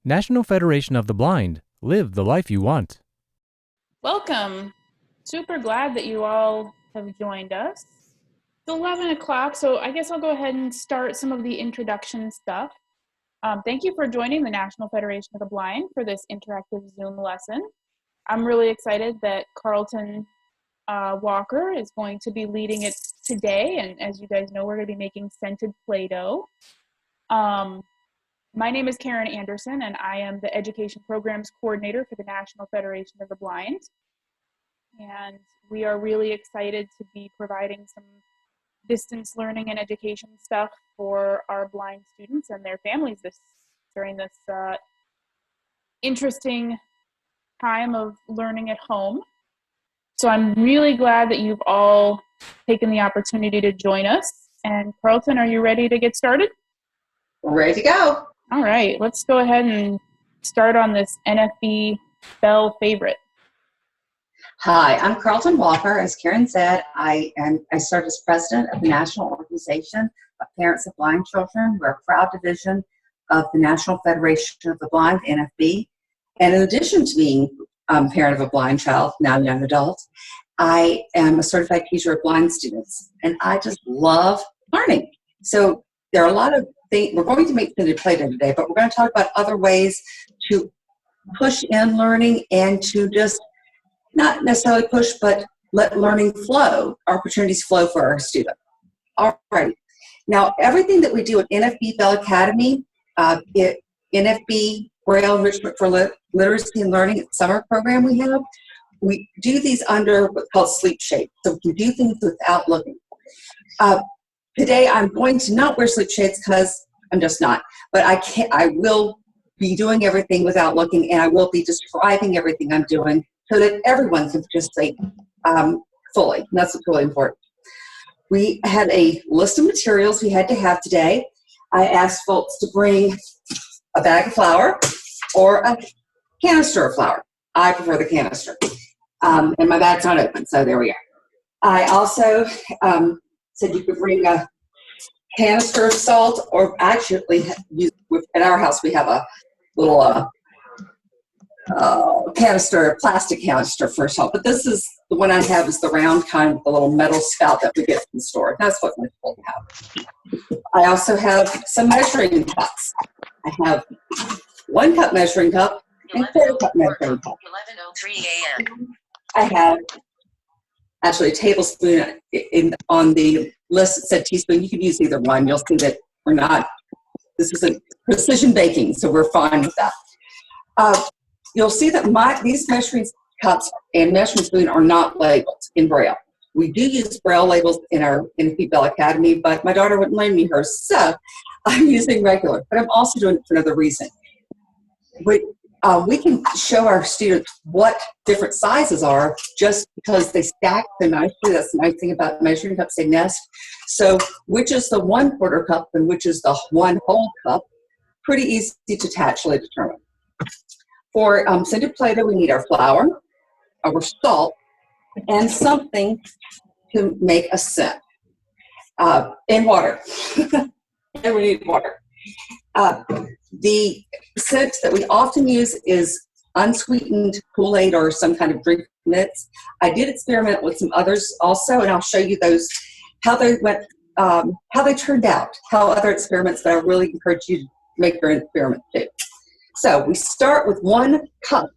National Federation of the Blind. Live the life you want. Welcome. Super glad that you all have joined us. It's 11 o'clock, so I guess I'll go ahead and start some of the introduction stuff. Thank you for joining the National Federation of the Blind for this interactive Zoom lesson. I'm really excited that Carlton Walker is going to be leading it today, and as you guys know, we're going to be making scented Play-Doh. My name is Karen Anderson, and I am the Education Programs Coordinator for the National Federation of the Blind. And we are really excited to be providing some distance learning and education stuff for our blind students and their families during this interesting time of learning at home. So I'm really glad that you've all taken the opportunity to join us. And Carlton, are you ready to get started? We're ready to go. All right, let's go ahead and start on this NFB BELL favorite. Hi, I'm Carlton Walker. As Karen said, I serve as president of the National Organization of Parents of Blind Children. We're a proud division of the National Federation of the Blind, NFB. And in addition to being parent of a blind child, now young adult, I am a certified teacher of blind students. And I just love learning. So there are a lot of things. We're going to make scented Play-Doh today, but we're going to talk about other ways to push in learning and to just not necessarily push, but let learning flow, opportunities flow for our students. All right. Now, everything that we do at NFB BELL Academy, NFB Braille Enrichment for Literacy and Learning summer program we do these under what's called sleep shades. So we can do things without looking. Today, I'm going to not wear sleep shades because I'm just not, but I will be doing everything without looking, and I will be describing everything I'm doing so that everyone can participate fully. And that's what's really important. We had a list of materials we had to have today. I asked folks to bring a bag of flour or a canister of flour. I prefer the canister. And my bag's not open, so there we are. I also said you could bring a canister of salt, or actually, at our house we have a little canister, plastic canister for salt. But this is the one I have is the round kind with the little metal spout that we get from the store. That's what my people have. I also have some measuring cups. I have 1 cup measuring cup and 4 cup measuring cup. 11:03 a.m. I have actually a tablespoon on the list that said teaspoon. You could use either one. You'll see that this isn't precision baking, so we're fine with that. You'll see that these measuring cups and measuring spoon are not labeled in Braille. We do use Braille labels in our NFB BELL Academy, but my daughter wouldn't lend me hers, so I'm using regular. But I'm also doing it for another reason. We can show our students what different sizes are just because they stack them nicely. That's the nice thing about measuring cups, they nest. So which is the 1/4 cup and which is the 1 whole cup, pretty easy to actually determine. For scented Play-Doh, we need our flour, our salt, and something to make a scent, and water. And we need water. The scent that we often use is unsweetened Kool-Aid or some kind of drink mix. I did experiment with some others also, and I'll show you those, how they went, how they turned out, how other experiments, but I really encourage you to make your experiment too. So we start with 1 cup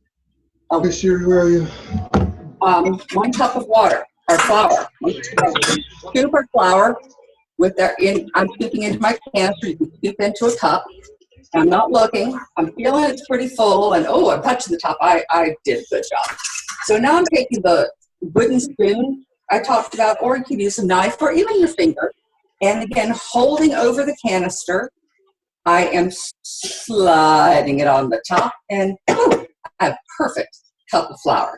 of 1 cup of water or flour. Scoop our flour with I'm scooping into my canister. You can scoop into a cup. I'm not looking. I'm feeling it's pretty full, and oh, I'm touching the top. I did a good job. So now I'm taking the wooden spoon I talked about, or you can use a knife or even your finger. And again, holding over the canister, I am sliding it on the top, and boom, I have a perfect cup of flour.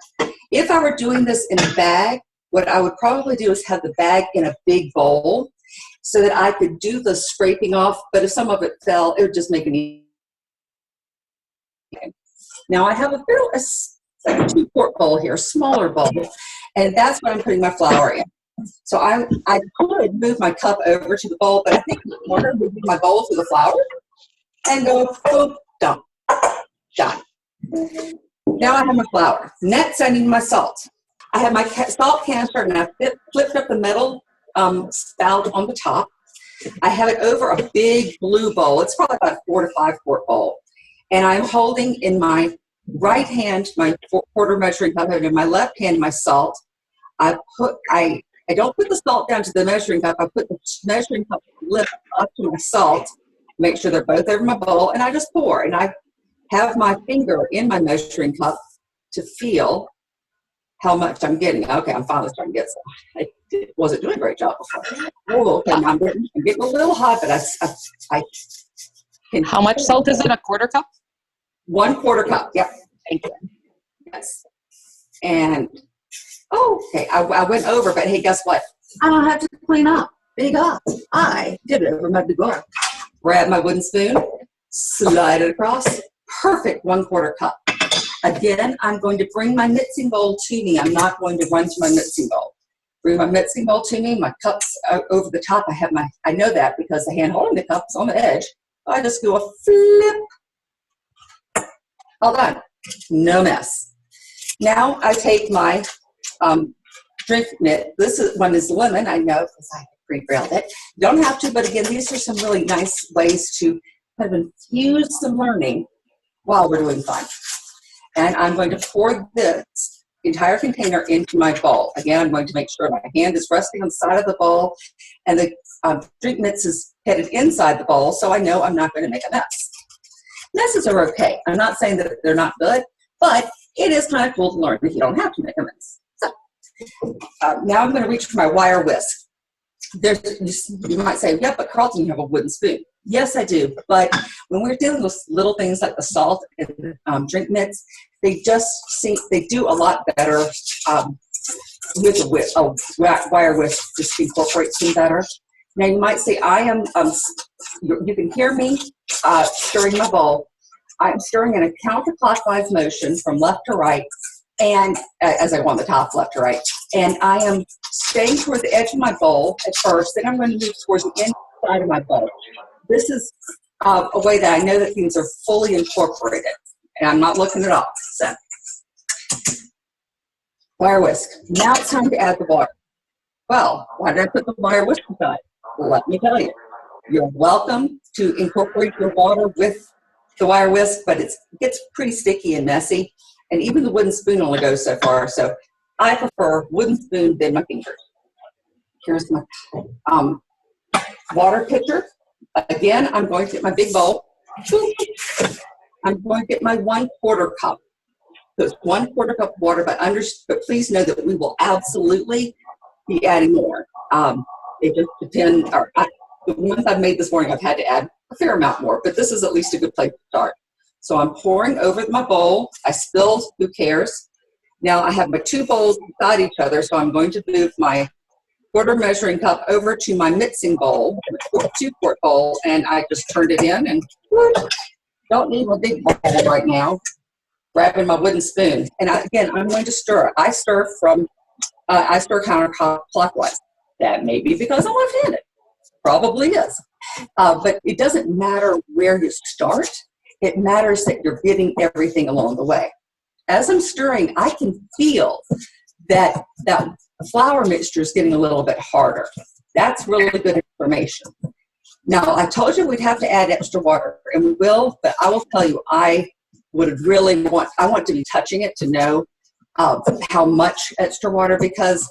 If I were doing this in a bag, what I would probably do is have the bag in a big bowl so that I could do the scraping off, but if some of it fell, it would just make it easy. Now I have a 2-quart bowl here, a smaller bowl, and that's what I'm putting my flour in. So I could move my cup over to the bowl, but I think I'm going to move my bowl to the flour and go boom, dump. Now I have my flour. Next, I need my salt. I have my salt canister, and I flipped up the metal spout on the top. I have it over a big blue bowl. It's probably about a 4 to 5 quart bowl. And I'm holding in my right hand my quarter measuring cup, and in my left hand my salt. I don't put the salt down to the measuring cup. I put the measuring cup lip up to my salt, make sure they're both over my bowl, and I just pour. And I have my finger in my measuring cup to feel how much I'm getting. Okay, I'm finally starting to get some. I wasn't doing a great job before. Oh, okay, I'm getting a little hot, but I can. How much salt is it? A quarter cup? 1 quarter cup. Yep. Thank you. Yes. And okay, I went over, but hey, guess what? I don't have to clean up. Big up. I did it over my big bowl. Grab my wooden spoon, slide it across. Perfect 1 quarter cup. Again, I'm going to bring my mixing bowl to me. I'm not going to run to my mixing bowl. Bring my mixing bowl to me. My cup's over the top. I know that because the hand holding the cup is on the edge. I just do a flip. All done. No mess. Now I take my drink mitt. One is lemon. I know because I pre-grilled it. You don't have to, but again, these are some really nice ways to kind of infuse some learning while we're doing fun. And I'm going to pour this entire container into my bowl. Again, I'm going to make sure my hand is resting on the side of the bowl and the drink mix is headed inside the bowl, so I know I'm not going to make a mess. Messes are okay. I'm not saying that they're not good, but it is kind of cool to learn if you don't have to make a mess. So now I'm going to reach for my wire whisk. You might say, yeah, but Carlton, you have a wooden spoon. Yes, I do. But when we're dealing with little things like the salt and drink mix, they do a lot better with a whisk. Wire whisk just incorporates them better. Now you might say, you can hear me stirring my bowl. I'm stirring in a counterclockwise motion from left to right, and as I go on the top, left to right. And I am staying toward the edge of my bowl at first, then I'm going to move towards the inside of my bowl. This is a way that I know that things are fully incorporated, and I'm not looking at all. So, wire whisk. Now it's time to add the water. Well, why did I put the wire whisk aside? Let me tell you. You're welcome to incorporate your water with the wire whisk, but it gets pretty sticky and messy, and even the wooden spoon only goes so far. So I prefer wooden spoon than my fingers. Here's my water pitcher. Again, I'm going to get my big bowl. I'm going to get my 1 quarter cup. So it's 1 quarter cup of water, but please know that we will absolutely be adding more. It just depends. The ones I've made this morning, I've had to add a fair amount more, but this is at least a good place to start. So I'm pouring over my bowl. I spilled, who cares? Now I have my 2 bowls beside each other, so I'm going to move my quarter measuring cup over to my mixing bowl, 2 quart bowl, and I just turned it in and don't need my big bowl right now. Grabbing my wooden spoon. And again, I'm going to stir. I stir counterclockwise. That may be because I'm left-handed. Probably is. But it doesn't matter where you start. It matters that you're getting everything along the way. As I'm stirring, I can feel that flour mixture is getting a little bit harder. That's really good information. Now, I told you we'd have to add extra water, and we will, but I will tell you, I want to be touching it to know how much extra water, because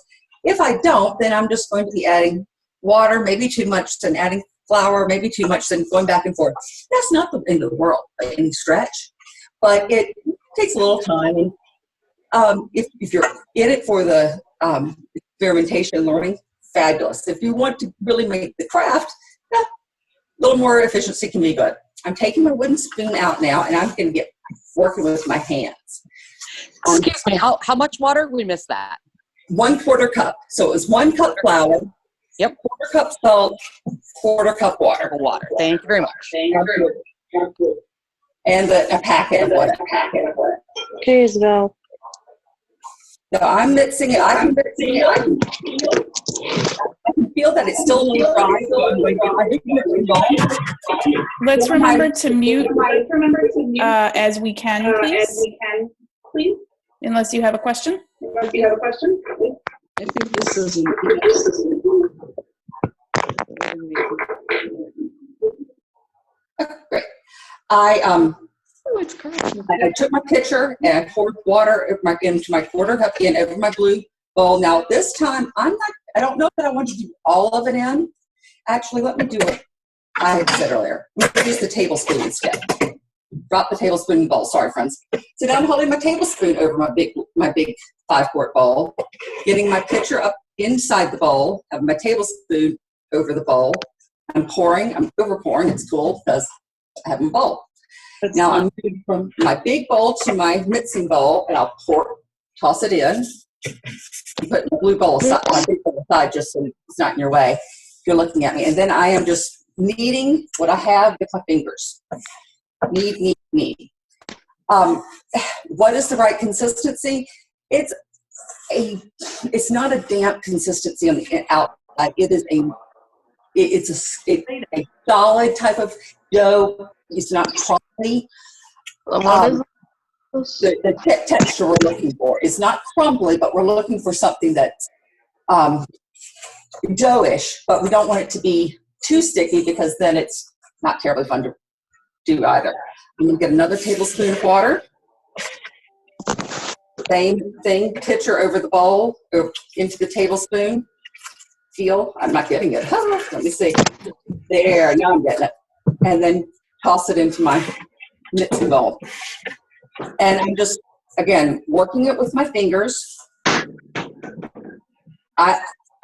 if I don't, then I'm just going to be adding water, maybe too much, then adding flour, maybe too much, then going back and forth. That's not the end of the world by any stretch, but it takes a little time. And if you're in it for the experimentation and learning, fabulous. If you want to really make the craft, a little more efficiency can be good. I'm taking my wooden spoon out now, and I'm going to get working with my hands. Excuse me, how much water? We missed that. 1 quarter cup. So it was 1 cup flour. Yep. Quarter cup salt, quarter cup water. Water. Thank you very much. And a packet of water. Okay, Isabel. So I'm mixing it. I can can feel that it's still a little dry. So I'm going to get my big mixing bowl. Let's remember to mute as we can, please. Unless you have a question. I think this is Great. I it's correct. I took my pitcher and I poured water into my quarter cup in over my blue bowl. Now this time I don't know that I want to do all of it in. Actually, let me do what I had said earlier. Let me use the tablespoon instead. Drop the tablespoon in the bowl. Sorry, friends. So now I'm holding my tablespoon over my big 5-quart bowl, getting my pitcher up inside the bowl, having my tablespoon over the bowl. I'm over pouring. It's cool because I have my bowl. Now I'm moving from my big bowl to my mixing bowl, and I'll toss it in. Put the blue bowl aside, my big bowl aside, just so it's not in your way if you're looking at me. And then I am just kneading what I have with my fingers. Knead. What is the right consistency? It's not a damp consistency on the outside. It's a solid type of dough. It's not crumbly. The texture we're looking for is not crumbly, but we're looking for something that's dough-ish, but we don't want it to be too sticky because then it's not terribly fun to do either. I'm going to get another tablespoon of water. Same thing, pitcher over the bowl, or into the tablespoon. Feel, I'm not getting it. Let me see. There, now I'm getting it. And then toss it into my mixing bowl. And I'm just, again, working it with my fingers.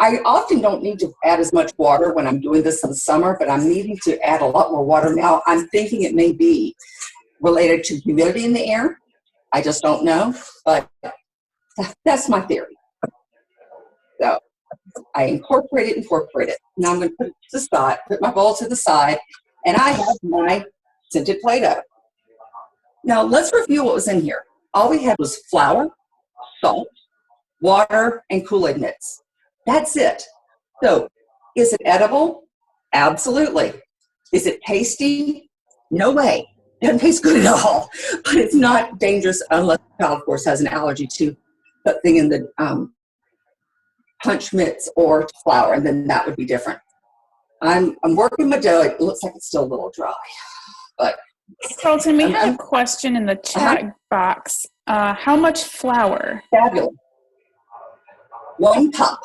I often don't need to add as much water when I'm doing this in the summer, but I'm needing to add a lot more water now. I'm thinking it may be related to humidity in the air. I just don't know, but that's my theory. So I incorporate it. Now I'm going to put it to the side, put my bowl to the side, and I have my scented Play-Doh. Now let's review what was in here. All we had was flour, salt, water, and Kool-Aid nibs. That's it. So is it edible? Absolutely. Is it tasty? No way. It doesn't taste good at all. But it's not dangerous unless the child, of course, has an allergy to something in the punch mix or flour, and then that would be different. I'm working my dough. It looks like it's still a little dry, but Carlton, we have a question in the chat box. How much flour? Fabulous. 1 cup,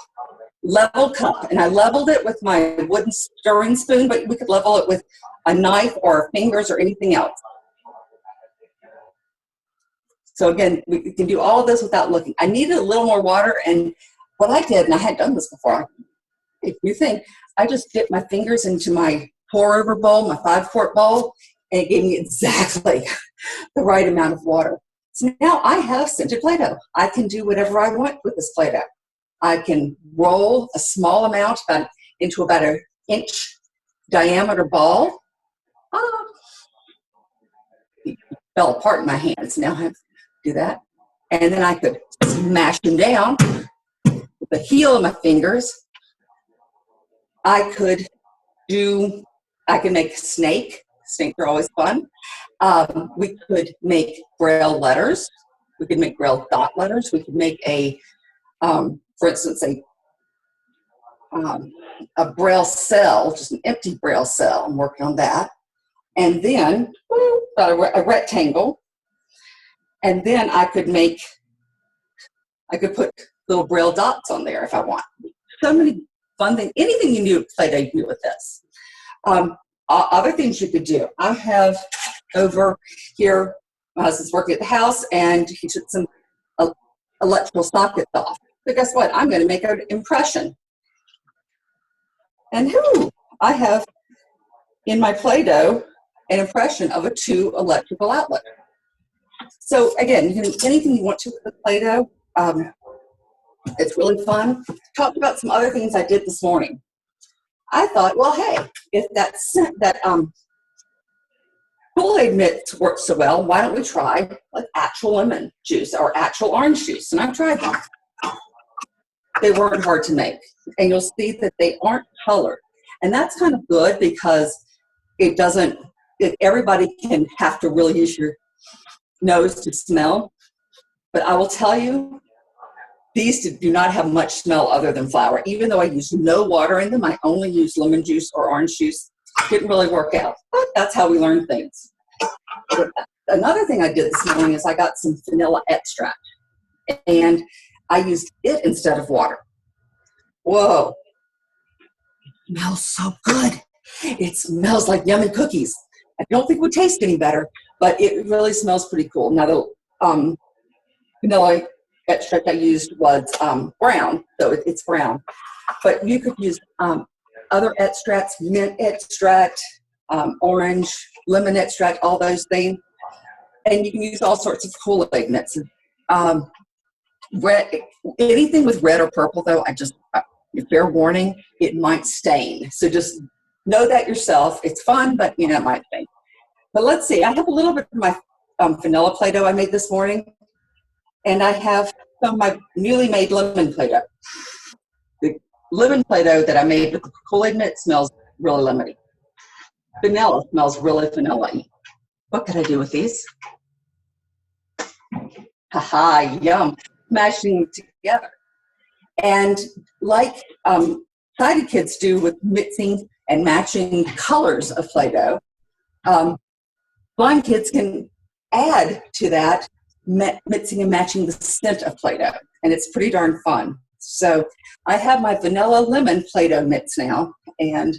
level cup, and I leveled it with my wooden stirring spoon, but we could level it with a knife or fingers or anything else. So again, we can do all of this without looking. I needed a little more water, and what I did, and I hadn't done this before, if you think, I just dipped my fingers into my pour-over bowl, my 5-quart bowl, and it gave me exactly the right amount of water. So now I have scented Play-Doh. I can do whatever I want with this Play-Doh. I can roll a small amount into about an inch diameter ball. It fell apart in my hands. Now I have to do that. And then I could smash them down with the heel of my fingers. I could make snake. Snakes are always fun. We could make Braille letters. We could make Braille dot letters. We could make for instance, a Braille cell, just an empty Braille cell. I'm working on that. And then a rectangle. And then I could put little Braille dots on there if I want. So many fun things. Anything you do with Play-Doh, you can do with this. Other things you could do. I have over here, my husband's working at the house, and he took some electrical sockets off. So guess what? I'm going to make an impression. And I have in my Play-Doh an impression of a 2 electrical outlet. So again, you can do anything you want to with Play-Doh. It's really fun. Talked about some other things I did this morning. I thought, well, hey, if that Kool-Aid mix works so well, why don't we try like actual lemon juice or actual orange juice? And I've tried that. they weren't hard to make. And you'll see that they aren't colored. And that's kind of good because it doesn't, everybody can have to really use your nose to smell. But I will tell you, these do not have much smell other than flour. Even though I use no water in them, I only use lemon juice or orange juice. Didn't really work out, but that's how we learn things. Another thing I did this morning is I got some vanilla extract, and I used it instead of water. Whoa, it smells so good. It smells like yummy cookies. I don't think it would taste any better, but it really smells pretty cool. Now the vanilla extract I used was brown, so it's brown. But you could use other extracts, mint extract, orange, lemon extract, all those things. And you can use all sorts of Kool-Aid mixes. Red, anything with red or purple, though, fair warning, it might stain. So just know that yourself. It's fun, but it might stain. But let's see. I have a little bit of my vanilla Play-Doh I made this morning. And I have some of my newly made lemon Play-Doh. The lemon Play-Doh that I made with the Kool-Aid mix smells really lemony. Vanilla smells really vanilla-y. What could I do with these? Haha, yum. Mashing them together. And like sighted kids do with mixing and matching colors of Play-Doh, blind kids can add to that mixing and matching the scent of Play-Doh, and it's pretty darn fun. So I have my vanilla lemon Play-Doh mix now, and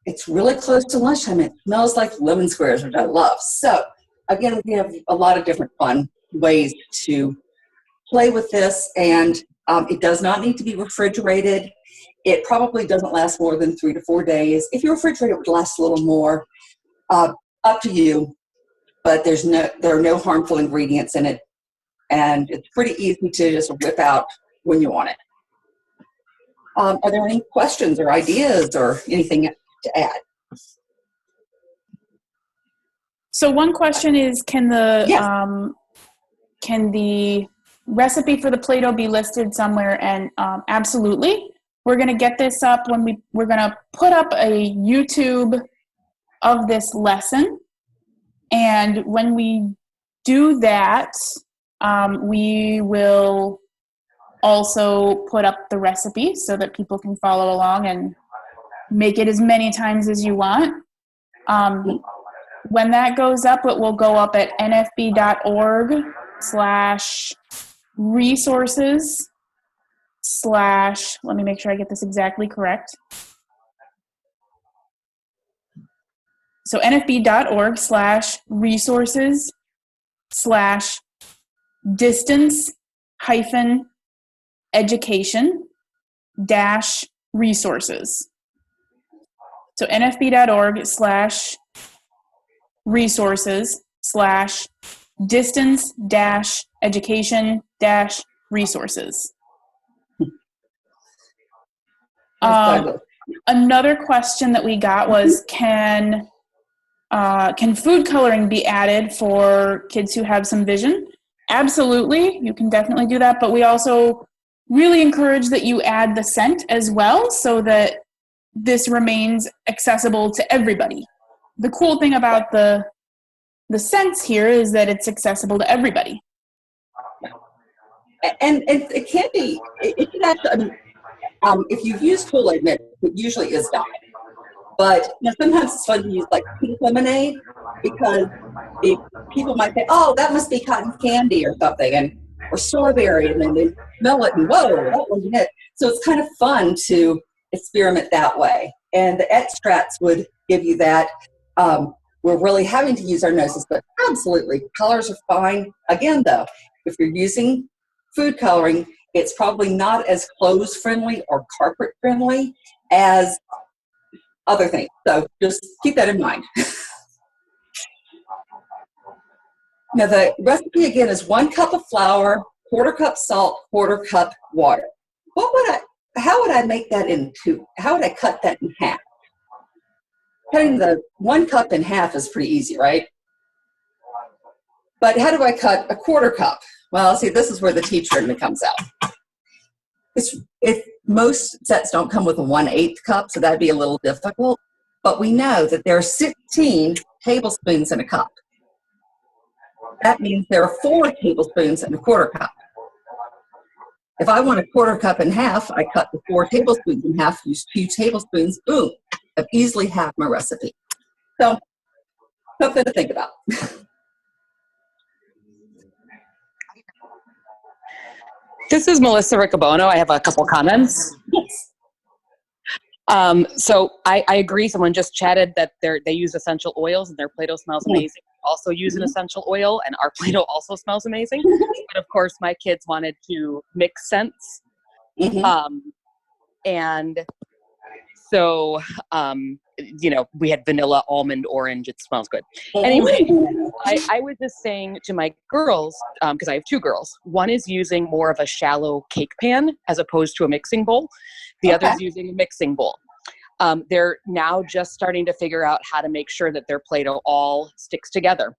it's really close to lunchtime. It smells like lemon squares, which I love. So again, we have a lot of different fun ways to play with this, and it does not need to be refrigerated. It probably doesn't last more than 3 to 4 days. If you refrigerate, it would last a little more. Up to you. But there are no harmful ingredients in it, and it's pretty easy to just whip out when you want it. Are there any questions or ideas or anything to add? So one question is, can the recipe for the Play-Doh be listed somewhere? And absolutely, we're going to get this up we're going to put up a YouTube of this lesson. And when we do that, we will also put up the recipe so that people can follow along and make it as many times as you want. When that goes up, it will go up at nfb.org/resources/ let me make sure I get this exactly correct. So nfb.org/resources/distance-education-resources. So nfb.org/resources/distance-education-resources. Another question that we got was, can food coloring be added for kids who have some vision? Absolutely, you can definitely do that, but we also really encourage that you add the scent as well so that this remains accessible to everybody. The cool thing about the scents here is that it's accessible to everybody. And it can be, it can actually, if you use Kool-Aid mix, it usually is dyed. But sometimes it's fun to use like pink lemonade, because people might say, oh, that must be cotton candy or something, or strawberry, and then they smell it and whoa, that wasn't it. So it's kind of fun to experiment that way. And the extracts would give you that. We're really having to use our noses, but absolutely, colors are fine. Again, though, if you're using food coloring, it's probably not as clothes friendly or carpet friendly as other things. So just keep that in mind. Now the recipe again is 1 cup of flour, 1/4 cup salt, 1/4 cup water. How would I make that how would I cut that in half? Cutting the 1 cup in half is pretty easy, right? But how do I cut a 1/4 cup? Well, see, this is where the teacher in me comes out. if most sets don't come with a 1/8 cup, so that'd be a little difficult. But we know that there are 16 tablespoons in a cup. That means there are 4 tablespoons in a quarter cup. If I want a quarter cup in half, I cut the 4 tablespoons in half, use 2 tablespoons, boom, I've easily halved my recipe. So, something to think about. This is Melissa Riccobono. I have a couple comments. Yes. So I agree. Someone just chatted that they use essential oils and their Play-Doh smells amazing. Also use an essential oil, and our Play-Doh also smells amazing. But of course, my kids wanted to mix scents. And so, we had vanilla, almond, orange. It smells good. Anyway, I was just saying to my girls, because I have 2 girls, one is using more of a shallow cake pan as opposed to a mixing bowl. The other's using a mixing bowl. They're now just starting to figure out how to make sure that their Play-Doh all sticks together.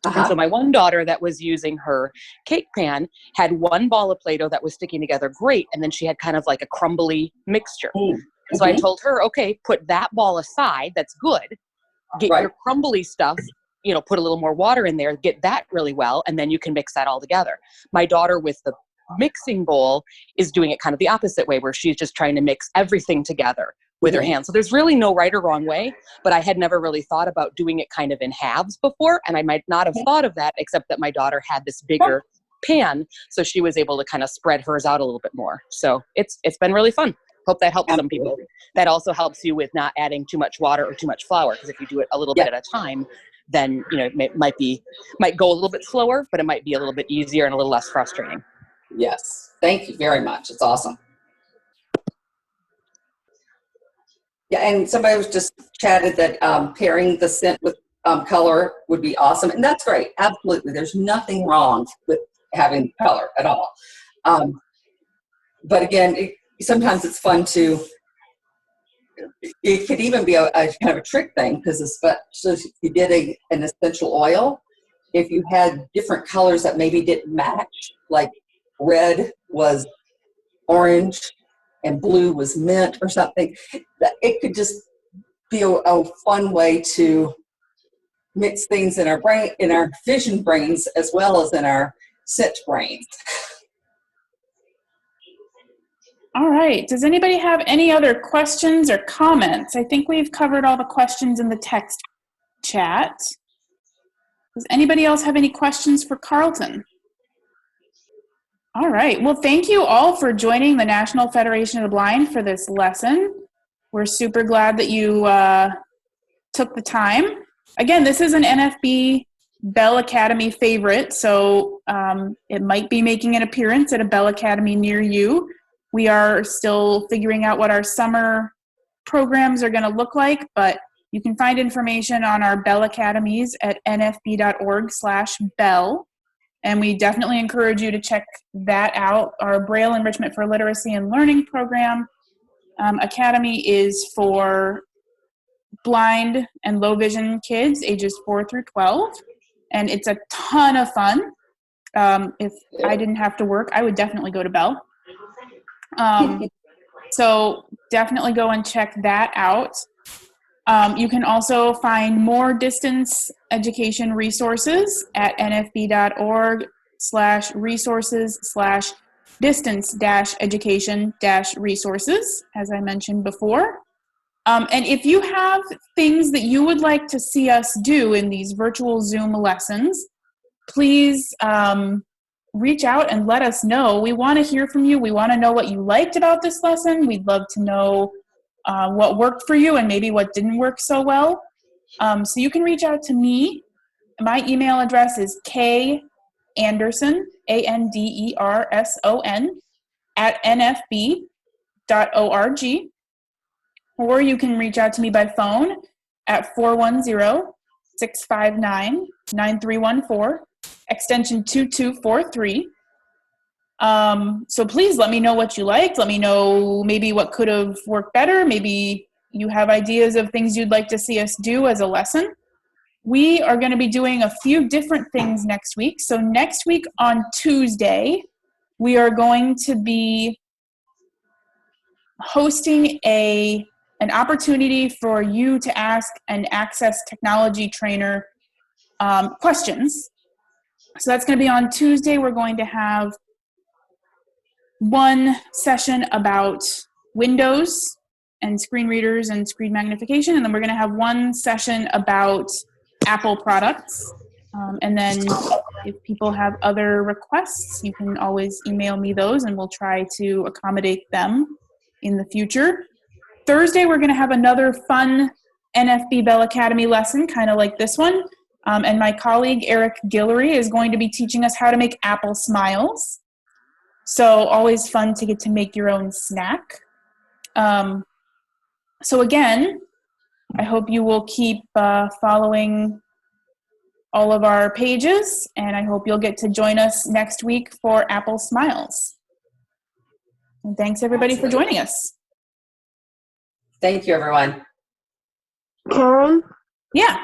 And so my one daughter that was using her cake pan had one ball of Play-Doh that was sticking together great, and then she had kind of like a crumbly mixture. And so I told her, okay, put that ball aside, that's good. Get your crumbly stuff, put a little more water in there, get that really well, and then you can mix that all together. My daughter with the mixing bowl is doing it kind of the opposite way, where she's just trying to mix everything together with her hands. So there's really no right or wrong way, but I had never really thought about doing it kind of in halves before, and I might not have thought of that, except that my daughter had this bigger pan, so she was able to kind of spread hers out a little bit more. So it's been really fun. Hope that helps some people. That also helps you with not adding too much water or too much flour, because if you do it a little bit at a time, then it might go a little bit slower, but it might be a little bit easier and a little less frustrating. Yes, thank you very much. It's awesome. Yeah, and somebody was just chatted that pairing the scent with color would be awesome, and that's great. Absolutely, there's nothing wrong with having color at all. But again, sometimes it's fun to. It could even be a kind of a trick thing, because especially if you did an essential oil, if you had different colors that maybe didn't match, like red was orange and blue was mint or something, it could just be a fun way to mix things in our brain, in our vision brains, as well as in our scent brains. All right. Does anybody have any other questions or comments? I think we've covered all the questions in the text chat. Does anybody else have any questions for Carlton? All right. Well, thank you all for joining the National Federation of the Blind for this lesson. We're super glad that you took the time. Again, this is an NFB Bell Academy favorite, so it might be making an appearance at a Bell Academy near you. We are still figuring out what our summer programs are going to look like, but you can find information on our Bell Academies at nfb.org/bell. And we definitely encourage you to check that out. Our Braille Enrichment for Literacy and Learning program academy is for blind and low vision kids ages 4 through 12. And it's a ton of fun. If I didn't have to work, I would definitely go to Bell. So definitely go and check that out. You can also find more distance education resources at nfb.org/resources/distance-education-resources, as I mentioned before. And if you have things that you would like to see us do in these virtual Zoom lessons, please reach out and let us know. We want to hear from you. We want to know what you liked about this lesson. We'd love to know what worked for you and maybe what didn't work so well. So you can reach out to me. My email address is kanderson, ANDERSON, @nfb.org. Or you can reach out to me by phone at 410-659-9314, extension 2243. So please let me know what you liked. Let me know maybe what could have worked better. Maybe you have ideas of things you'd like to see us do as a lesson. We are going to be doing a few different things next week. So next week on Tuesday, we are going to be hosting an opportunity for you to ask an Access Technology trainer questions. So that's going to be on Tuesday. We're going to have one session about Windows and screen readers and screen magnification, and then we're going to have one session about Apple products. And then if people have other requests, you can always email me those, and we'll try to accommodate them in the future. Thursday, we're going to have another fun NFB BELL Academy lesson, kind of like this one. And my colleague, Eric Guillory, is going to be teaching us how to make apple smiles. So always fun to get to make your own snack. So again, I hope you will keep following all of our pages, and I hope you'll get to join us next week for Apple Smiles. And thanks everybody for joining us. Thank you, everyone. Karen, Yeah.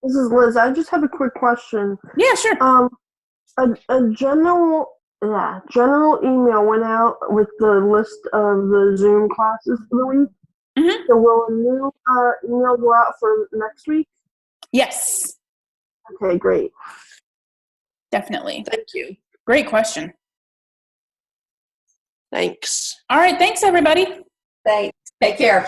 this is Liz. I just have a quick question. Yeah, sure. A general email went out with the list of the Zoom classes for the week. Mm-hmm. So will a new email go out for next week? Yes, Okay, great. definitely. Thank you. Great question. Thanks. All right, thanks everybody. Thanks. Take care.